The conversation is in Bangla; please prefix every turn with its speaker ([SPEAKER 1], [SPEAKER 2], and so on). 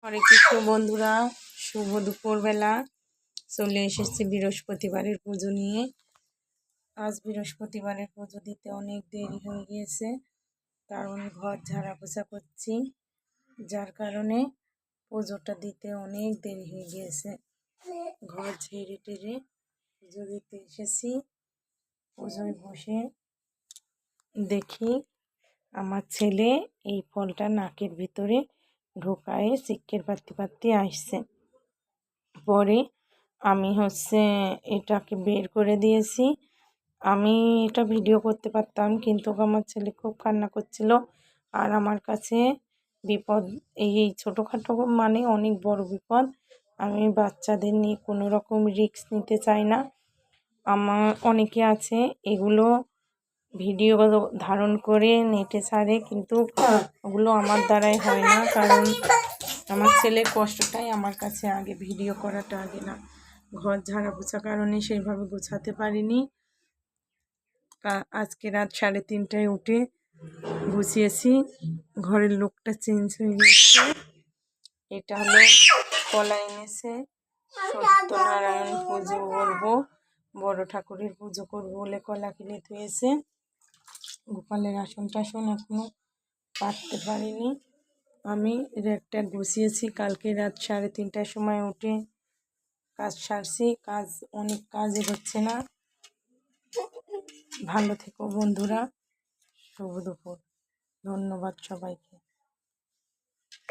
[SPEAKER 1] হরে কৃষ্ণ বন্ধুরা, শুভ দুপুরবেলা। চলে এসেছি বৃহস্পতিবারের পুজো নিয়ে। আজ বৃহস্পতিবারের পুজো দিতে অনেক দেরি হয়ে গিয়েছে, কারণ ঘর ঝাড়া পোছা করছি, যার কারণে পুজোটা দিতে অনেক দেরি হয়ে গিয়েছে। ঘর ঝেড়ে টেরে পুজো দিতে এসেছি। পুজোয় বসে দেখি আমার ছেলে এই ফলটা নাকের ভিতরে ঢোকায় সিক্কের পাত্তি পাত্তি আসছে। পরে আমি এটাকে বের করে দিয়েছি। আমি এটা ভিডিও করতে পারতাম, কিন্তু আমার ছেলে খুব কান্না করছিল। আর আমার কাছে বিপদ, এই ছোটোখাটো মানে অনেক বড় বিপদ। আমি বাচ্চাদের নিয়ে কোনো রকম রিস্ক নিতে চাই না। আমার অনেকে আছে এগুলো ভিডিও ধারণ করে নেটে ছাড়ে, কিন্তু ওগুলো আমার দ্বারাই হয় না, কারণ আমার ছেলের কষ্টটাই আমার কাছে আগে, ভিডিও করাটা আগে না। ঘর ঝাড়া পোছা কারণে সেইভাবে গোছাতে পারিনি। আজকে রাত 3:30টায় উঠে গুছিয়েছি। ঘরের লোকটা চেঞ্জ হয়ে গেছে। এটা হলো কলা এনেছে, সত্যনারায়ণ পুজো করবো, বড় ঠাকুরের পুজো করবো বলে কলা কিনে ধুয়েছে। গোপালের আসন টাসন এখনো পাততে পারিনি। আমি রেকটা গুছিয়েছি, কালকে রাত 3:30টার সময় উঠে কাজ সারছি। অনেক কাজ হচ্ছে না। ভালো থেকো বন্ধুরা, শুভ দুপুর। ধন্যবাদ সবাইকে।